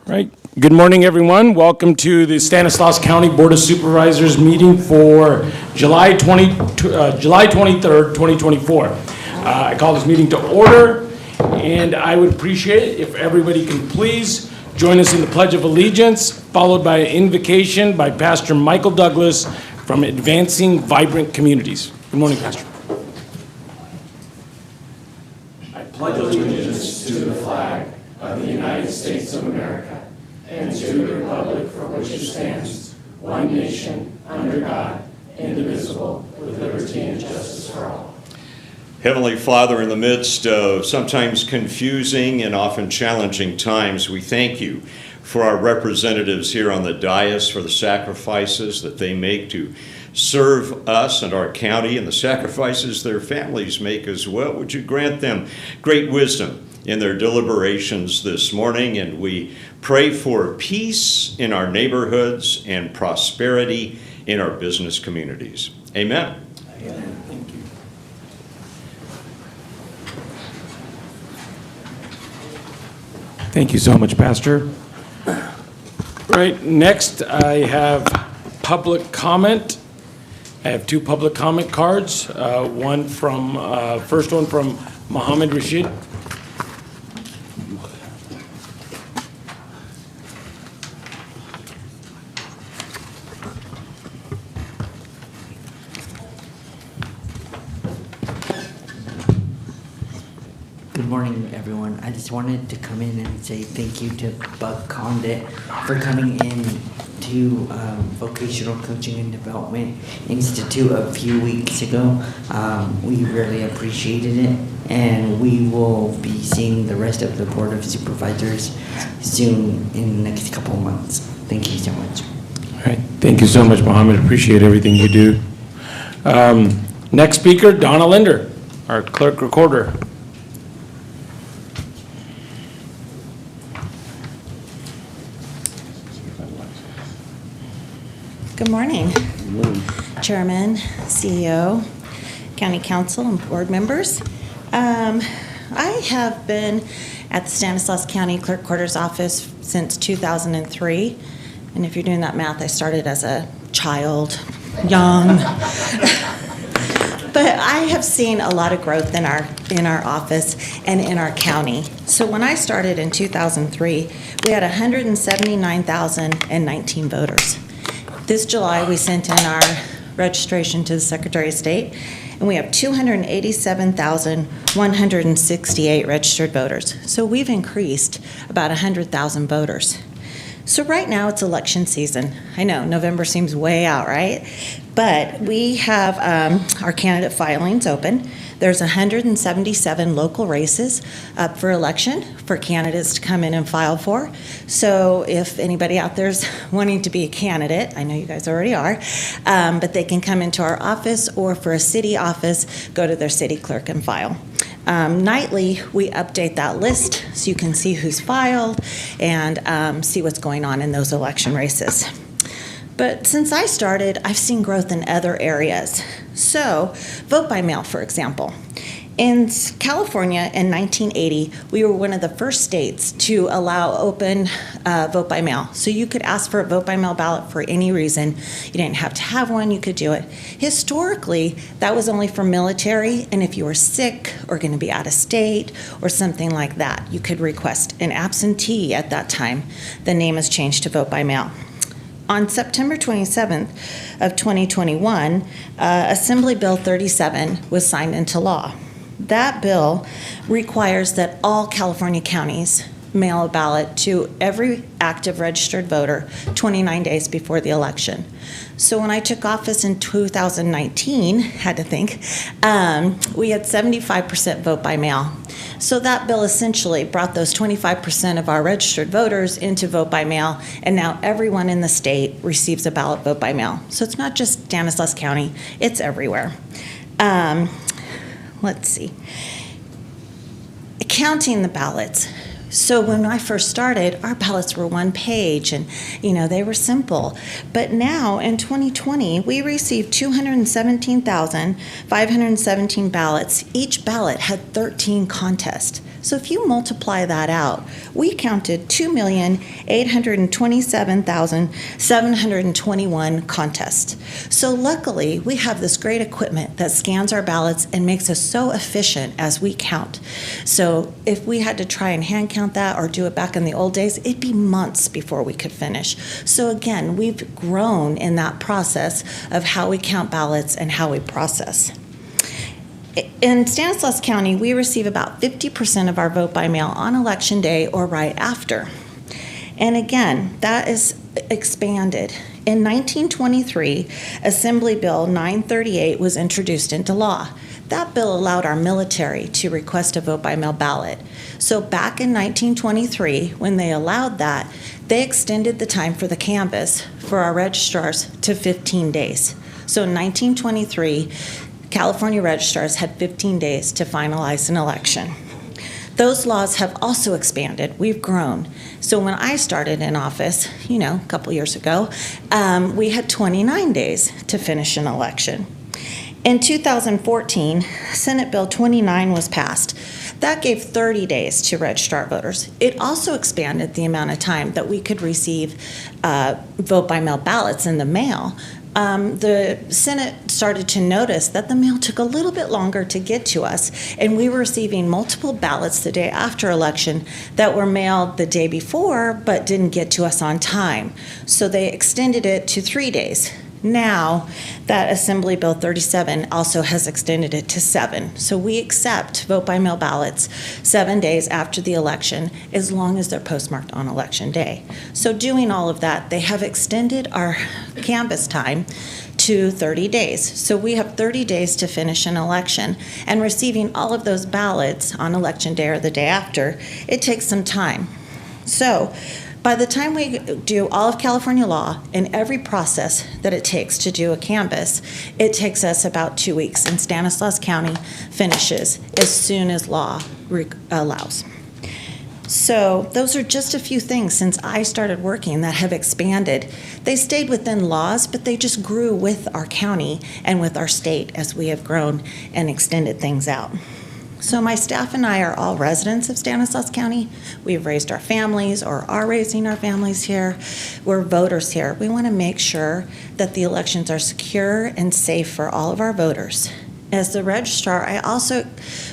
Right. Good morning, everyone. Welcome to the Stanislaus County Board of Supervisors meeting for July 23rd, 2024. I call this meeting to order, and I would appreciate it if everybody can please join us in the Pledge of Allegiance, followed by an invocation by Pastor Michael Douglas from Advancing Vibrant Communities. Good morning, Pastor. I pledge allegiance to the flag of the United States of America and to the republic for which it stands, one nation, under God, indivisible, with liberty and justice for all. Heavenly Father, in the midst of sometimes confusing and often challenging times, we thank you for our representatives here on the dais, for the sacrifices that they make to serve us and our county, and the sacrifices their families make as well. Would you grant them great wisdom in their deliberations this morning, and we pray for peace in our neighborhoods and prosperity in our business communities. Amen. Amen. Thank you. Thank you so much, Pastor. Right, next I have public comment. I have two public comment cards. First one from Mohammed Rashid. Good morning, everyone. I just wanted to come in and say thank you to Buck Condit for coming in to Vocational Coaching and Development Institute a few weeks ago. We really appreciated it, and we will be seeing the rest of the Board of Supervisors soon in the next couple of months. Thank you so much. All right. Thank you so much, Mohammed. Appreciate everything you do. Next speaker, Donna Linder, our clerk recorder. Good morning. Chairman, CEO, County Council, and board members. I have been at the Stanislaus County Clerk Quarters Office since 2003. And if you're doing that math, I started as a child, young. But I have seen a lot of growth in our office and in our county. So when I started in 2003, we had 179,019 voters. This July, we sent in our registration to the Secretary of State, and we have 287,168 registered voters. So we've increased about 100,000 voters. So right now, it's election season. I know, November seems way out, right? But we have our candidate filings open. There's 177 local races up for election for candidates to come in and file for. So if anybody out there is wanting to be a candidate, I know you guys already are, but they can come into our office, or for a city office, go to their city clerk and file. Nightly, we update that list so you can see who's filed and see what's going on in those election races. But since I started, I've seen growth in other areas. So, vote by mail, for example. In California in 1980, we were one of the first states to allow open vote by mail. So you could ask for a vote by mail ballot for any reason. You didn't have to have one, you could do it. Historically, that was only for military, and if you were sick or going to be out of state or something like that, you could request an absentee at that time. The name has changed to vote by mail. On September 27th of 2021, Assembly Bill 37 was signed into law. That bill requires that all California counties mail a ballot to every active registered voter 29 days before the election. So when I took office in 2019, had to think, we had 75% vote by mail. So that bill essentially brought those 25% of our registered voters into vote by mail, and now everyone in the state receives a ballot vote by mail. So it's not just Stanislaus County, it's everywhere. Let's see. Counting the ballots. So when I first started, our ballots were one page and, they were simple. But now in 2020, we received 217,517 ballots. Each ballot had 13 contests. So if you multiply that out, we counted 2,827,721 contests. So luckily, we have this great equipment that scans our ballots and makes us so efficient as we count. So if we had to try and hand count that or do it back in the old days, it'd be months before we could finish. So again, we've grown in that process of how we count ballots and how we process. In Stanislaus County, we receive about 50% of our vote by mail on election day or right after. And again, that is expanded. In 1923, Assembly Bill 938 was introduced into law. That bill allowed our military to request a vote by mail ballot. So back in 1923, when they allowed that, they extended the time for the canvass for our registrars to 15 days. So in 1923, California registrars had 15 days to finalize an election. Those laws have also expanded. We've grown. So when I started in office, a couple years ago, we had 29 days to finish an election. In 2014, Senate Bill 29 was passed. That gave 30 days to register our voters. It also expanded the amount of time that we could receive vote by mail ballots in the mail. The Senate started to notice that the mail took a little bit longer to get to us, and we were receiving multiple ballots the day after election that were mailed the day before but didn't get to us on time. So they extended it to 3 days. Now, that Assembly Bill 37 also has extended it to 7. So we accept vote by mail ballots 7 days after the election, as long as they're postmarked on election day. So doing all of that, they have extended our canvass time to 30 days. So we have 30 days to finish an election, and receiving all of those ballots on election day or the day after, it takes some time. So by the time we do all of California law and every process that it takes to do a canvass, it takes us about 2 weeks, and Stanislaus County finishes as soon as law allows. So those are just a few things since I started working that have expanded. They stayed within laws, but they just grew with our county and with our state as we have grown and extended things out. So my staff and I are all residents of Stanislaus County. We've raised our families or are raising our families here. We're voters here. We want to make sure that the elections are secure and safe for all of our voters. As the registrar, I also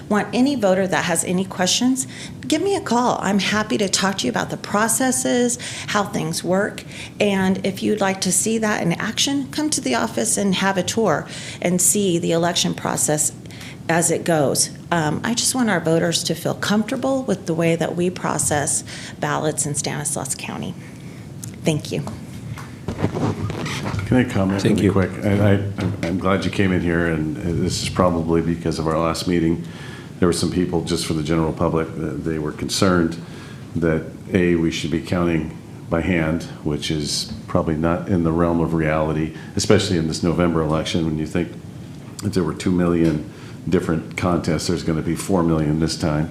want any voter that has any questions, give me a call. I'm happy to talk to you about the processes, how things work, and if you'd like to see that in action, come to the office and have a tour and see the election process as it goes. I just want our voters to feel comfortable with the way that we process ballots in Stanislaus County. Thank you. Can I comment Thank really you. quick? I'm glad you came in here, and this is probably because of our last meeting. There were some people, just for the general public, that they were concerned that, A, we should be counting by hand, which is probably not in the realm of reality, especially in this November election. When you think that there were 2 million different contests, there's going to be 4 million this time.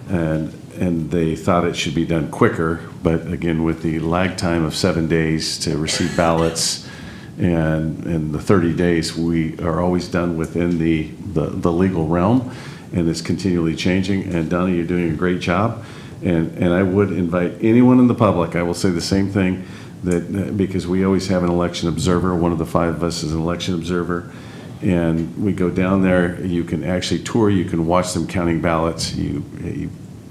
And they thought it should be done quicker, but again, with the lag time of 7 days to receive ballots and the 30 days, we are always done within the legal realm, and it's continually changing. And Donna, you're doing a great job. And I would invite anyone in the public, I will say the same thing, that because we always have an election observer, one of the 5 of us is an election observer, and we go down there, you can actually tour, you can watch them counting ballots. You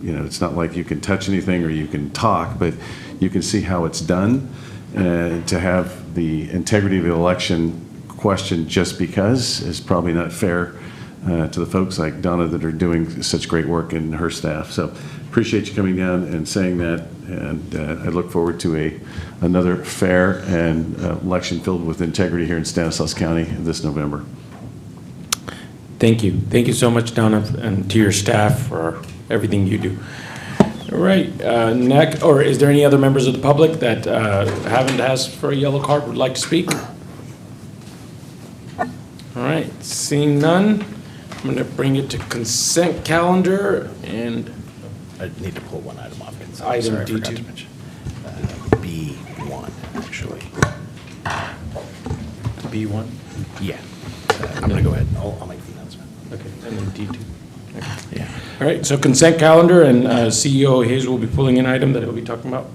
know, it's not like you can touch anything or you can talk, but you can see how it's done. To have the integrity of the election questioned just because is probably not fair to the folks like Donna that are doing such great work and her staff. So appreciate you coming down and saying that, and I look forward to another fair and election filled with integrity here in Stanislaus County this November. Thank you. Thank you so much, Donna, and to your staff for everything you do. All right, next, or is there any other members of the public that haven't asked for a yellow card would like to speak? All right, seeing none, I'm going to bring it to consent calendar, and I need to pull one item off. Item Sorry, I forgot D2. to mention. B1, actually. B1. Yeah. I'm going to go ahead and I'll make the announcement. Okay, and then D2. Yeah. All right, so consent calendar, and CEO Hayes will be pulling an item that he'll be talking about.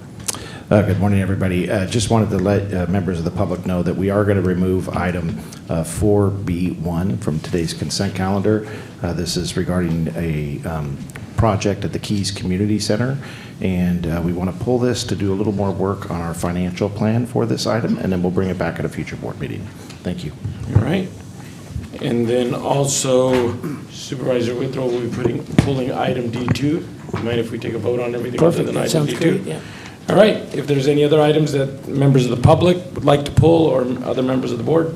Good morning, everybody. Just wanted to let members of the public know that we are going to remove item 4B1 from today's consent calendar. This is regarding a project at the Keys Community Center, and we want to pull this to do a little more work on our financial plan for this item, and then we'll bring it back at a future board meeting. Thank you. All right. And then also Supervisor Withrow will be pulling item D2. You mind if we take a vote on everything other than item Sounds D2? great, yeah. All right, if there's any other items that members of the public would like to pull or other members of the board?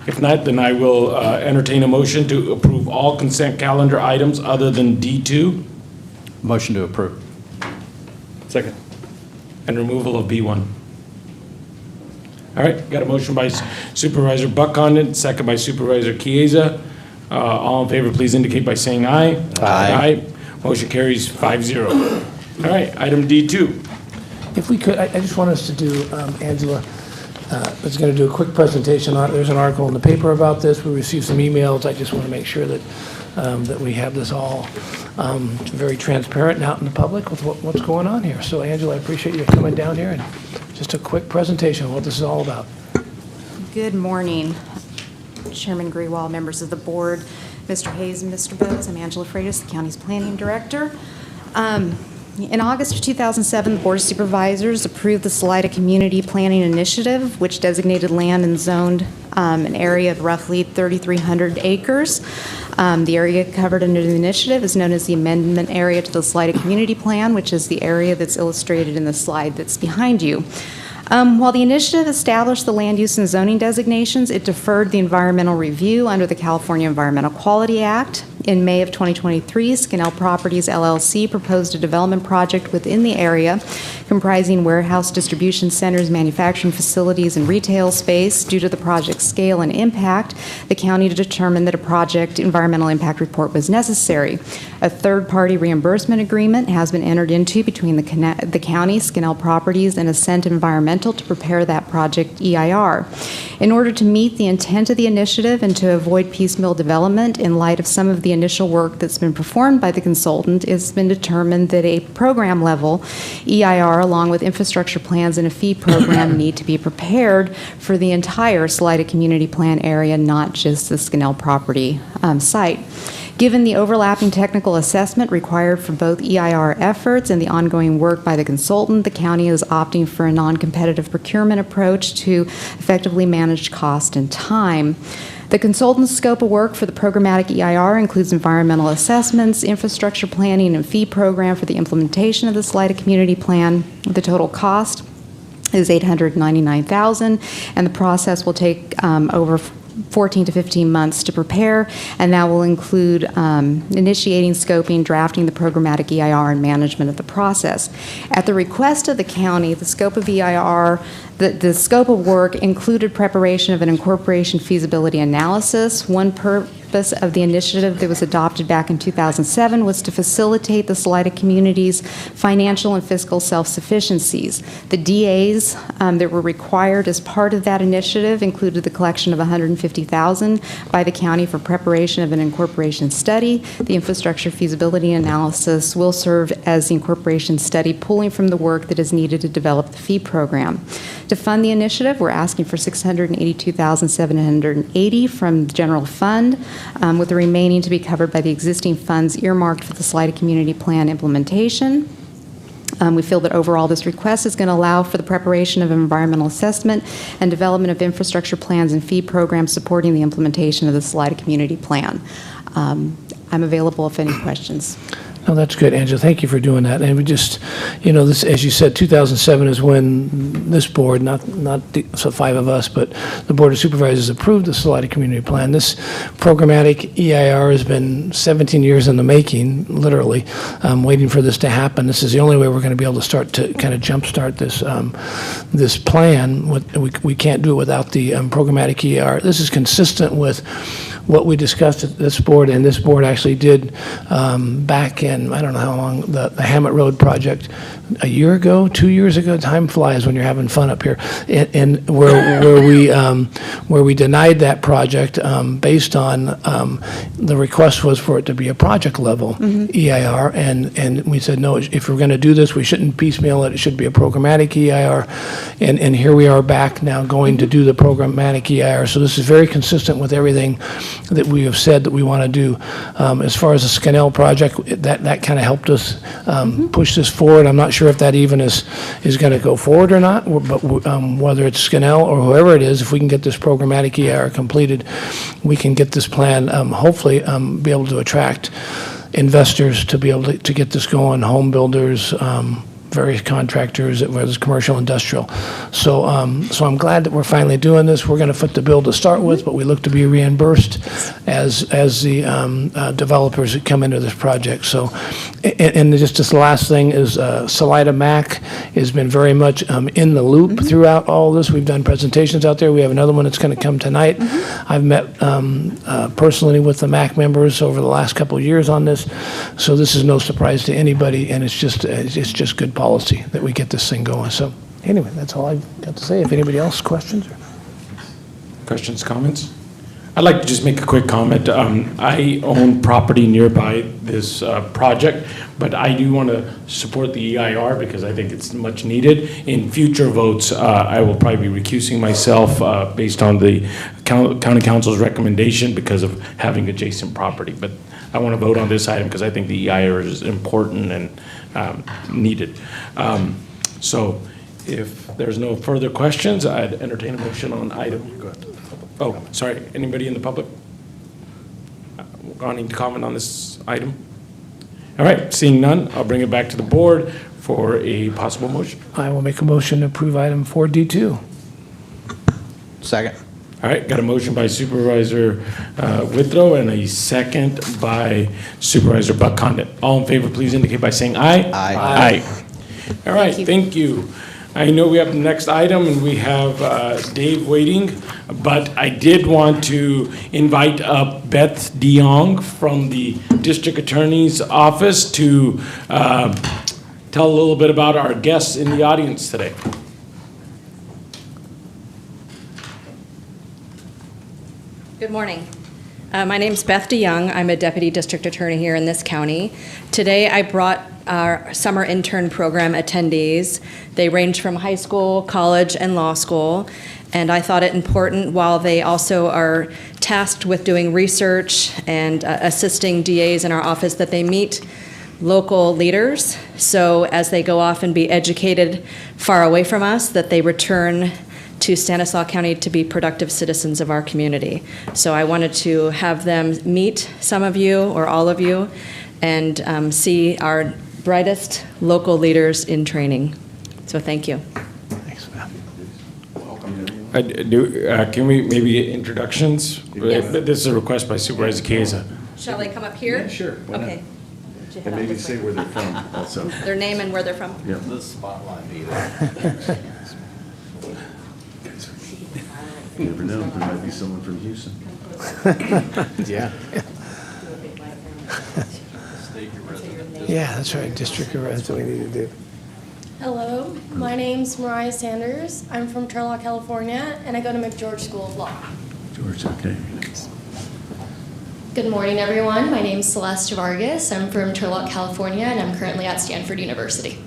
If not, then I will entertain a motion to approve all consent calendar items other than D2 Motion to approve. Second. And removal of B1. All right, got a motion by Supervisor Buckcondon, second by Supervisor Chiesa. All in favor, please indicate by saying aye. Aye. Motion carries 5-0. All right, item D2. If we could, I just want us to do, Angela is going to do a quick presentation on it. There's an article in the paper about this. We received some emails. I just want to make sure that that we have this all very transparent and out in the public with what's going on here. So Angela, I appreciate you coming down here and just a quick presentation of what this is all about. Good morning, Chairman Grewal, members of the board, Mr. Hayes and Mr. Bowes. I'm Angela Freitas, the county's planning director. In August of 2007, the Board of Supervisors approved the Salida Community Planning Initiative, which designated land and zoned an area of roughly 3,300 acres. The area covered under the initiative is known as the amendment area to the Salida Community Plan, which is the area that's illustrated in the slide that's behind you. While the initiative established the land use and zoning designations, it deferred the environmental review under the California Environmental Quality Act. In May of 2023, Skinnell Properties LLC proposed a development project within the area comprising warehouse distribution centers, manufacturing facilities, and retail space. Due to the project's scale and impact, the county determined that a project environmental impact report was necessary. A third-party reimbursement agreement has been entered into between the county, Skinnell Properties, and Ascent Environmental to prepare that project EIR. In order to meet the intent of the initiative and to avoid piecemeal development in light of some of the initial work that's been performed by the consultant, it's been determined that a program level EIR along with infrastructure plans and a fee program need to be prepared for the entire Salida Community Plan area, not just the Skinnell property site. Given the overlapping technical assessment required for both EIR efforts and the ongoing work by the consultant, the county is opting for a non-competitive procurement approach to effectively manage cost and time. The consultant's scope of work for the programmatic EIR includes environmental assessments, infrastructure planning, and fee program for the implementation of the Salida Community Plan. The total cost is $899,000, and the process will take over 14 to 15 months to prepare, and that will include initiating, scoping, drafting the programmatic EIR, and management of the process. At the request of the county, the scope of EIR, the scope of work included preparation of an incorporation feasibility analysis. One purpose of the initiative that was adopted back in 2007 was to facilitate the Salida community's financial and fiscal self-sufficiencies. The DAs that were required as part of that initiative included the collection of $150,000 by the county for preparation of an incorporation study. The infrastructure feasibility analysis will serve as the incorporation study, pulling from the work that is needed to develop the fee program. To fund the initiative, we're asking for $682,780 from the general fund, with the remaining to be covered by the existing funds earmarked for the Salida Community Plan implementation. We feel that overall this request is going to allow for the preparation of environmental assessment and development of infrastructure plans and fee programs supporting the implementation of the Salida Community Plan. I'm available if any questions. No, that's good, Angela. Thank you for doing that. And we just, this, as you said, 2007 is when this board, not the five of us, but the Board of Supervisors approved the Salida Community Plan. This programmatic EIR has been 17 years in the making, literally, waiting for this to happen. This is the only way we're going to be able to start to kind of jumpstart this this plan. We can't do it without the programmatic EIR. This is consistent with what we discussed at this board, and this board actually did back in, I don't know how long, the Hammett Road project, a year ago, 2 years ago. Time flies when you're having fun up here. And where we denied that project based on the request was for it to be a project level EIR, and we said, no, if we're going to do this, we shouldn't piecemeal it. It should be a programmatic EIR. And here we are back now going to do the programmatic EIR. So this is very consistent with everything that we have said that we want to do. As far as the Scannell project, that kind of helped us push this forward. I'm not sure if that even is going to go forward or not, but whether it's Scannell or whoever it is, if we can get this programmatic EIR completed, we can get this plan, hopefully be able to attract investors to be able to get this going, home builders, various contractors, whether it's commercial, industrial. So I'm glad that we're finally doing this. We're going to foot the bill to start with, but we look to be reimbursed as the developers that come into this project. So, and just this last thing is Salida Mac has been very much in the loop throughout all this. We've done presentations out there. We have another one that's going to come tonight. I've met personally with the MAC members over the last couple of years on this. So this is no surprise to anybody, and it's just good policy that we get this thing going. So anyway, that's all I've got to say. If anybody else questions? Questions, comments? I'd like to just make a quick comment. I own property nearby this project, but I do want to support the EIR because I think it's much needed. In future votes, I will probably be recusing myself based on the county council's recommendation because of having adjacent property. But I want to vote on this item because I think the EIR is important and needed. So if there's no further questions, I'd entertain a motion on item. Go ahead. Oh, sorry, anybody in the public wanting to comment on this item? All right, seeing none, I'll bring it back to the board for a possible motion. I will make a motion to approve item 4D2. Second. All right, got a motion by Supervisor Withrow and a second by Supervisor Buck-Condit. All in favor, please indicate by saying aye. Aye. Aye. All right, thank you. I know we have the next item and we have Dave waiting, but I did want to invite up Beth DeYoung from the District Attorney's Office to tell a little bit about our guests in the audience today. Good morning. My name's Beth DeYoung. I'm a Deputy District Attorney here in this county. Today I brought our summer intern program attendees. They range from high school, college, and law school. And I thought it important, while they also are tasked with doing research and assisting DAs in our office, that they meet local leaders. So as they go off and be educated far away from us, that they return to Stanislaus County to be productive citizens of our community. So I wanted to have them meet some of you or all of you and see our brightest local leaders in training. So thank you. Thanks, Beth. Can we maybe introductions? Yes. This is a request by Supervisor Chiesa. Shall they come up here? Yeah, sure. Why not? Okay. And maybe say where they're from also. Their name and where they're from. Yeah. The spotlight either. You never know, there might be someone from Houston. Yeah. Yeah, that's right, District of That's what we need to do. Hello, my name's Mariah Sanders. I'm from Turlock, California, and I go to McGeorge School of Law. George, okay. Good morning, everyone. My name's Celeste Vargas. I'm from Turlock, California, and I'm currently at Stanford University.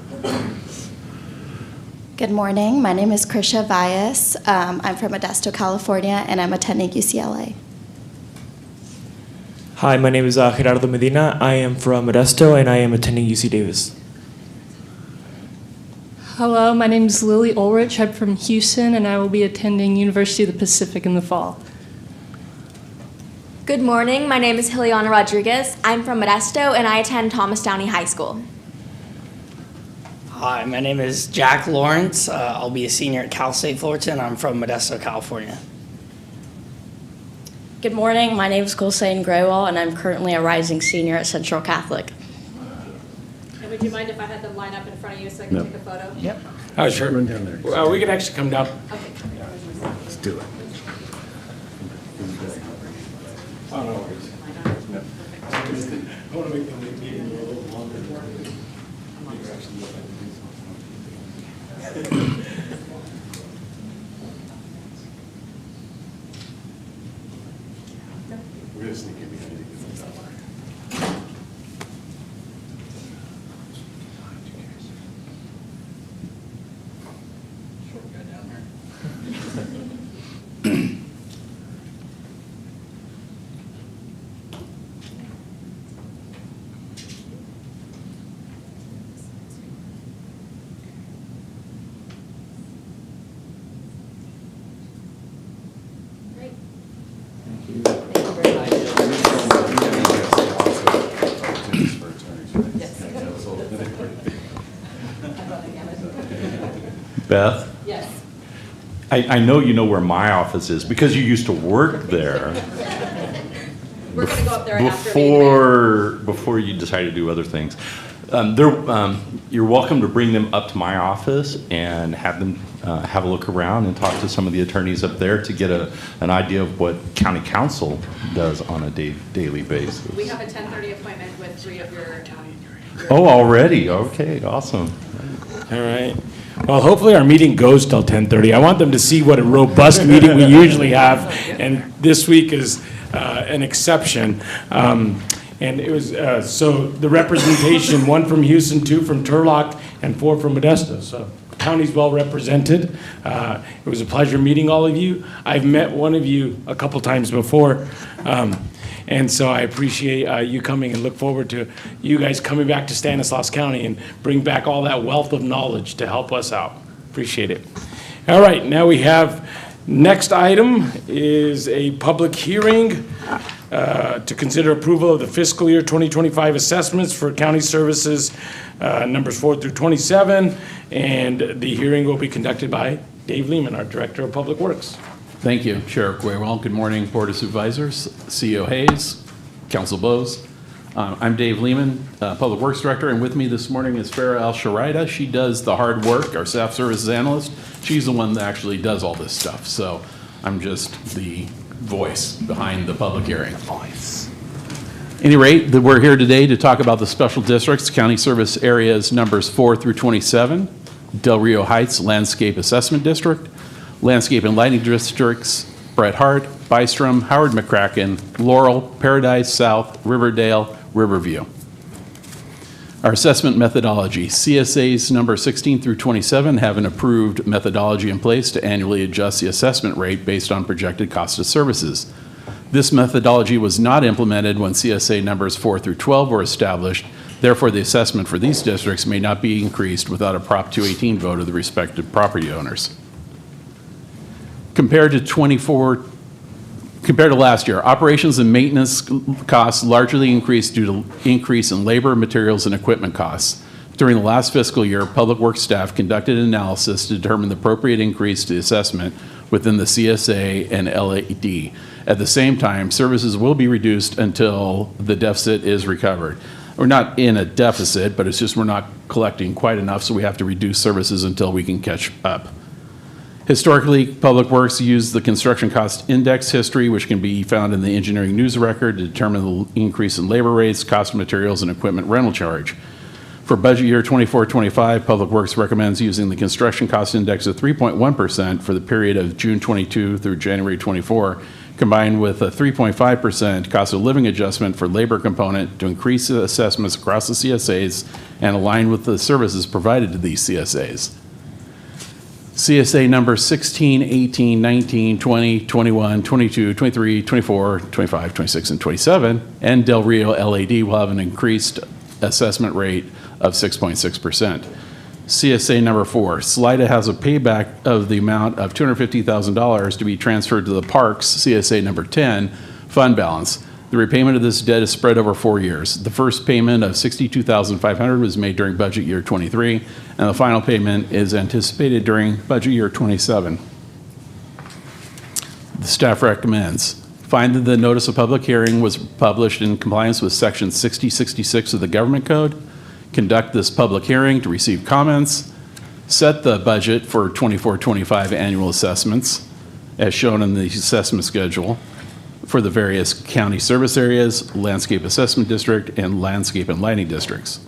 Good morning. My name is Krisha Vyas. I'm from Modesto, California, and I'm attending UCLA. Hi, my name is Gerardo Medina. I am from Modesto, and I am attending UC Davis. Hello, my name is Lily Ulrich. I'm from Houston, and I will be attending University of the Pacific in the fall. Good morning. My name is Hiliana Rodriguez. I'm from Modesto, and I attend Thomas Downey High School. Hi, my name is Jack Lawrence. I'll be a senior at Cal State Fullerton. I'm from Modesto, California. Good morning. My name is Gulsain Graywall, and I'm currently a rising senior at Central Catholic. And would you mind if I had them line up in front of you so I can take a photo? Yep. Oh, sure. Run down there. We can actually come down. Okay. Let's do it. Beth? Yes. I know you know where my office is because you used to work there. We're going to go up there after Before you decide to do other things. You're welcome to bring them up to my office and have them have a look around and talk to some of the attorneys up there to get an idea of what county council does on a daily basis. We have a 10:30 appointment with 3 of your Oh, already? Okay, awesome. All right. Well, hopefully our meeting goes till 10:30. I want them to see what a robust meeting we usually have, and this week is an exception. And it was, so the representation, 1 from Houston, 2 from Turlock, and 4 from Modesto. So the county's well represented. It was a pleasure meeting all of you. I've met one of you a couple times before. And so I appreciate you coming and look forward to you guys coming back to Stanislaus County and bring back all that wealth of knowledge to help us out. Appreciate it. All right, now we have, next item is a public hearing to consider approval of the fiscal year 2025 assessments for county services, numbers 4 through 27. And the hearing will be conducted by Dave Lehman, our Director of Public Works. Thank you, Sheriff Guerrero. Good morning, Board of Supervisors, CEO Hayes, Council Bose. I'm Dave Lehman, Public Works Director, and with me this morning is Farah Al-Sharaida. She does the hard work, our staff services analyst. She's the one that actually does all this stuff, so I'm just the voice behind the public hearing. Voice. At any rate, we're here today to talk about the special districts, county service areas numbers 4 through 27, Del Rio Heights Landscape Assessment District, Landscape and Lighting Districts, Bret Harte, Bystrom, Howard McCracken, Laurel, Paradise South, Riverdale, Riverview. Our assessment methodology, CSAs number 16 through 27 have an approved methodology in place to annually adjust the assessment rate based on projected cost of services. This methodology was not implemented when CSA numbers 4 through 12 were established. Therefore, the assessment for these districts may not be increased without a Prop 218 vote of the respective property owners. Compared to last year, operations and maintenance costs largely increased due to increase in labor, materials, and equipment costs. During the last fiscal year, Public Works staff conducted an analysis to determine the appropriate increase to the assessment within the CSA and LAD. At the same time, services will be reduced until the deficit is recovered. We're not in a deficit, but it's just we're not collecting quite enough, so we have to reduce services until we can catch up. Historically, Public Works used the construction cost index history, which can be found in the engineering news record, to determine the increase in labor rates, cost of materials, and equipment rental charge. For budget year 24-25, Public Works recommends using the construction cost index of 3.1% for the period of June 22 through January 24, combined with a 3.5% cost of living adjustment for labor component to increase the assessments across the CSAs and align with the services provided to these CSAs. CSA number 16, 18, 19, 20, 21, 22, 23, 24, 25, 26, and 27, and Del Rio LAD will have an increased assessment rate of 6.6%. CSA number 4, Salida has a payback of the amount of $250,000 to be transferred to the Parks CSA number 10 fund balance. The repayment of this debt is spread over 4 years. The first payment of $62,500 was made during budget year 23, and the final payment is anticipated during budget year 27. The staff recommends find that the notice of public hearing was published in compliance with section 6066 of the Government Code, conduct this public hearing to receive comments, set the budget for 24-25 annual assessments as shown in the assessment schedule for the various county service areas, landscape assessment district, and landscape and lighting districts.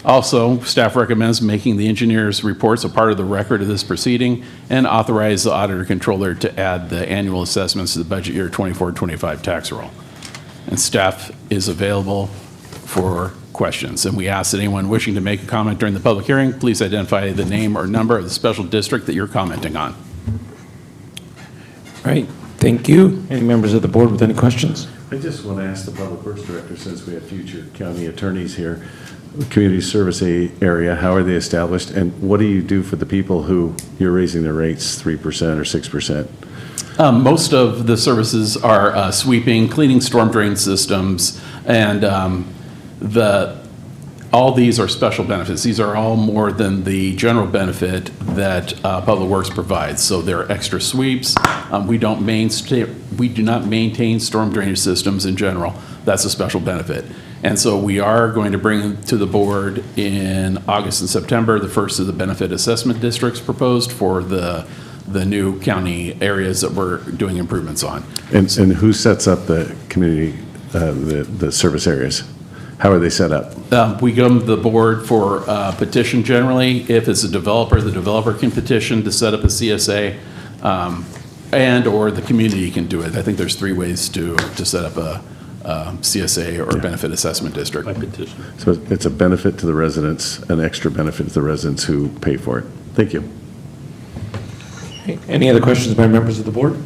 Also, staff recommends making the engineer's reports a part of the record of this proceeding and authorize the auditor controller to add the annual assessments to the budget year 24-25 tax roll. And staff is available for questions. And we ask that anyone wishing to make a comment during the public hearing, please identify the name or number of the special district that you're commenting on. All right, thank you. Any members of the board with any questions? I just want to ask the Public Works Director, since we have future county attorneys here, community service area, how are they established? And what do you do for the people who you're raising their rates 3% or 6%? Most of the services are sweeping, cleaning storm drain systems, and all these are special benefits. These are all more than the general benefit that Public Works provides. So they're extra sweeps. We do not maintain storm drainage systems in general. That's a special benefit. And so we are going to bring to the board in August and September the first of the benefit assessment districts proposed for the new county areas that we're doing improvements on. And who sets up the community, the service areas? How are they set up? We go to the board for petition generally. If it's a developer, the developer can petition to set up a CSA, and or the community can do it. I think there's 3 ways to set up a CSA or benefit assessment district. By petition. So it's a benefit to the residents, an extra benefit to the residents who pay for it. Thank you. Any other questions by members of the board?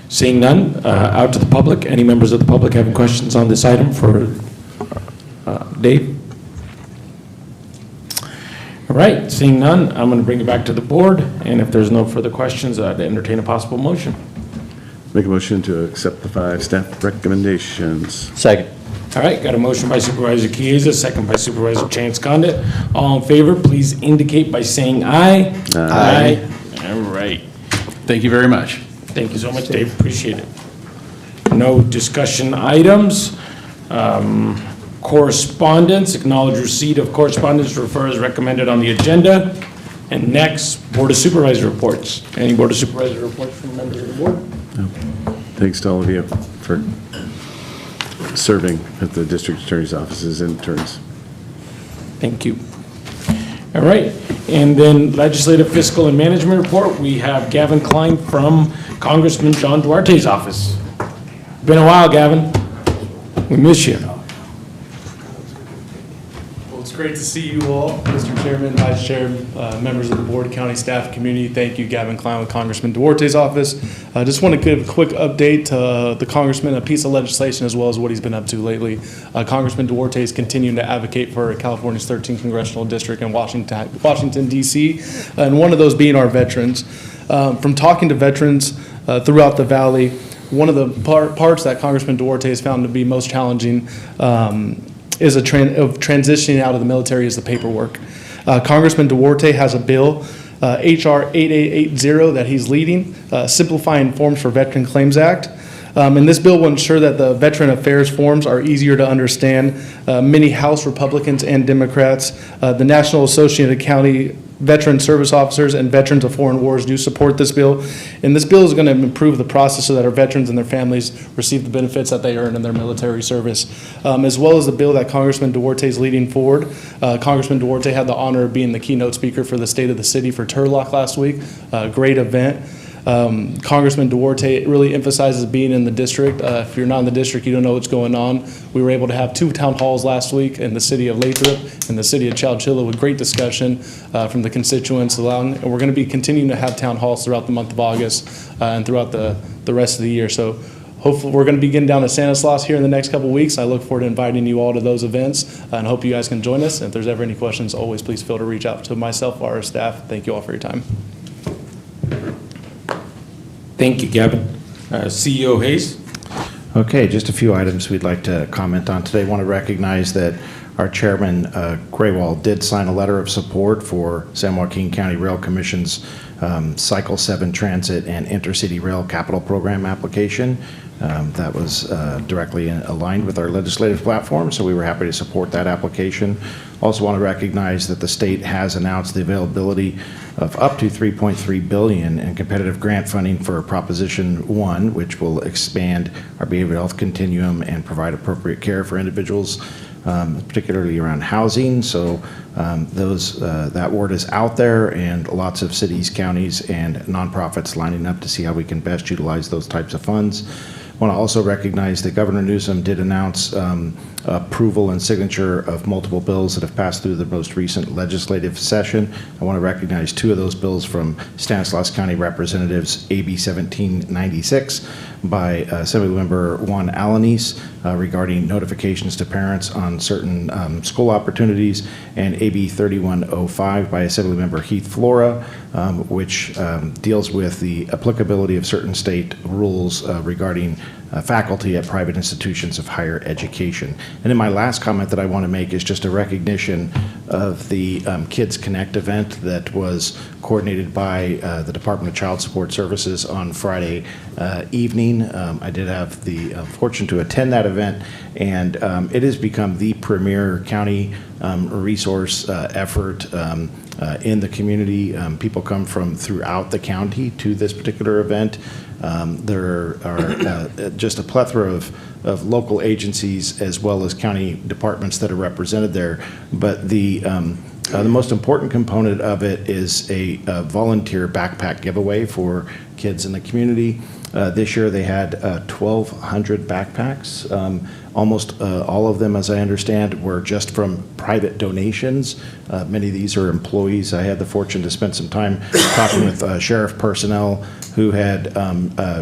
Seeing none, out to the public. Any members of the public having questions on this item for Dave? All right, seeing none, I'm going to bring it back to the board, and if there's no further questions, I'd entertain a possible motion. Make a motion to accept the 5 staff recommendations. Second. All right, got a motion by Supervisor Chiesa, second by Supervisor Chance Condit. All in favor, please indicate by saying aye. Aye. All right. Thank you very much. Thank you so much, Dave. Appreciate it. No discussion items. Correspondence, acknowledge receipt of correspondence, refer as recommended on the agenda. And next, Board of Supervisor reports. Any Board of Supervisor reports from members of the board? No. Thanks to all of you for serving at the district attorney's office as interns. Thank you. All right, and then legislative fiscal and management report, we have Gavin Klein from Congressman John Duarte's office. Been a while, Gavin. We miss you. Well, it's great to see you all, Mr. Chairman, Vice Chair, members of the board, county staff, community. Thank you, Gavin Klein with Congressman Duarte's office. I just want to give a quick update to the Congressman, a piece of legislation as well as what he's been up to lately. Congressman Duarte is continuing to advocate for California's 13th congressional district in Washington, D.C., and one of those being our veterans. From talking to veterans throughout the valley, one of the parts that Congressman Duarte has found to be most challenging is of transitioning out of the military is the paperwork. Congressman Duarte has a bill, H.R. 8880, that he's leading, Simplifying Forms for Veteran Claims Act. And this bill will ensure that the veteran affairs forms are easier to understand. Many House Republicans and Democrats, the National Association of County Veteran Service Officers and Veterans of Foreign Wars do support this bill. And this bill is going to improve the process so that our veterans and their families receive the benefits that they earn in their military service, as well as the bill that Congressman Duarte is leading forward. Congressman Duarte had the honor of being the keynote speaker for the State of the City for Turlock last week. Great event. Congressman Duarte really emphasizes being in the district. If you're not in the district, you don't know what's going on. We were able to have 2 town halls last week in the city of Lathrop and the city of Chowchilla with great discussion from the constituents. And we're going to be continuing to have town halls throughout the month of August and throughout the rest of the year. So hopefully we're going to be getting down to Stanislaus here in the next couple of weeks. I look forward to inviting you all to those events and hope you guys can join us. And if there's ever any questions, always please feel to reach out to myself or our staff. Thank you all for your time. Thank you, Gavin. CEO Hayes. Okay, just a few items we'd like to comment on today. I want to recognize that our chairman, Graywall, did sign a letter of support for San Joaquin County Rail Commission's Cycle 7 Transit and Intercity Rail Capital Program application. That was directly aligned with our legislative platform, so we were happy to support that application. Also want to recognize that the state has announced the availability of up to $3.3 billion in competitive grant funding for Proposition 1, which will expand our behavioral health continuum and provide appropriate care for individuals particularly around housing. So that word is out there, and lots of cities, counties, and nonprofits lining up to see how we can best utilize those types of funds. I want to also recognize that Governor Newsom did announce approval and signature of multiple bills that have passed through the most recent legislative session. I want to recognize two of those bills from Stanislaus County Representatives, AB 1796 by Assemblymember Juan Alanis regarding notifications to parents on certain school opportunities, and AB 3105 by Assemblymember Heath Flora, which deals with the applicability of certain state rules regarding faculty at private institutions of higher education. And then my last comment that I want to make is just a recognition of the Kids Connect event that was coordinated by the Department of Child Support Services on Friday evening. I did have the fortune to attend that event, and it has become the premier county resource effort in the community. People come from throughout the county to this particular event. There are just a plethora of local agencies as well as county departments that are represented there. But the most important component of it is a volunteer backpack giveaway for kids in the community. This year they had 1,200 backpacks. Almost all of them, as I understand, were just from private donations. Many of these are employees. I had the fortune to spend some time talking with sheriff personnel who had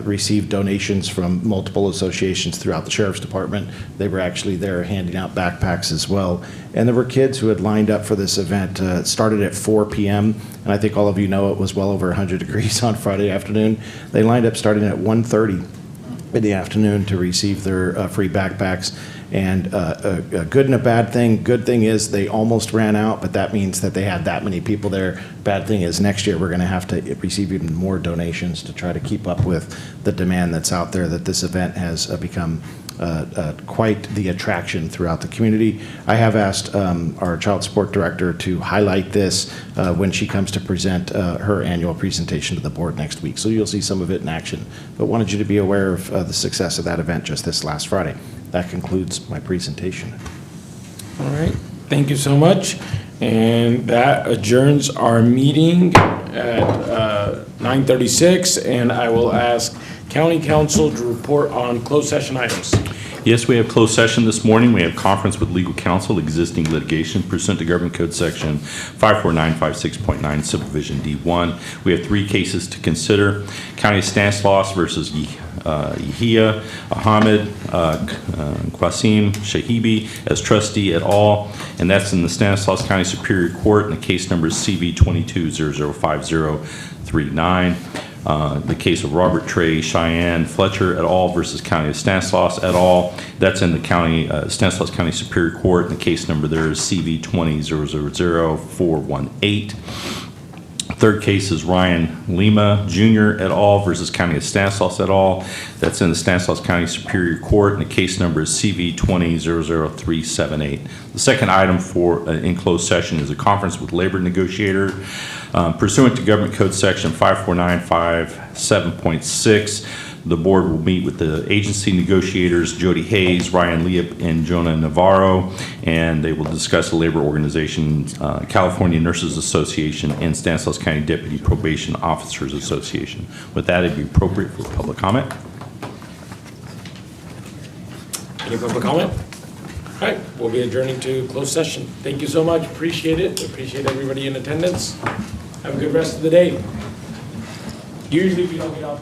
received donations from multiple associations throughout the sheriff's department. They were actually there handing out backpacks as well. And there were kids who had lined up for this event. It started at 4 p.m., and I think all of you know it was well over 100 degrees on Friday afternoon. They lined up starting at 1:30 in the afternoon to receive their free backpacks. And a good and a bad thing. Good thing is they almost ran out, but that means that they had that many people there. Bad thing is next year we're going to have to receive even more donations to try to keep up with the demand that's out there, that this event has become quite the attraction throughout the community. I have asked our child support director to highlight this when she comes to present her annual presentation to the board next week. So you'll see some of it in action. But wanted you to be aware of the success of that event just this last Friday. That concludes my presentation. All right, thank you so much. And that adjourns our meeting at 9:36, and I will ask County Council to report on closed session items. Yes, we have closed session this morning. We have conference with legal counsel, existing litigation pursuant to Government Code Section 54956.9, Subdivision D1. We have 3 cases to consider. County of Stanislaus versus Yahia Ahmed Qasim Shahibi as trustee et al., and that's in the Stanislaus County Superior Court, and the case number is CV 22005039. The case of Robert Trey Cheyenne Fletcher et al. Versus County of Stanislaus et al. That's in the county Stanislaus County Superior Court, and the case number there is CV 2000418. Third case is Ryan Lima Jr. et al. Versus County of Stanislaus et al. That's in the Stanislaus County Superior Court, and the case number is CV 2000378. The second item for in closed session is a conference with labor negotiator pursuant to Government Code Section 54957.6. The board will meet with the agency negotiators, Jody Hayes, Ryan Leop, and Jonah Navarro, and they will discuss the labor organizations, California Nurses Association, and Stanislaus County Deputy Probation Officers Association. With that, it'd be appropriate for public comment. Any public comment? All right, we'll be adjourning to closed session. Thank you so much. Appreciate it. Appreciate everybody in attendance. Have a good rest of the day. Usually we don't get off.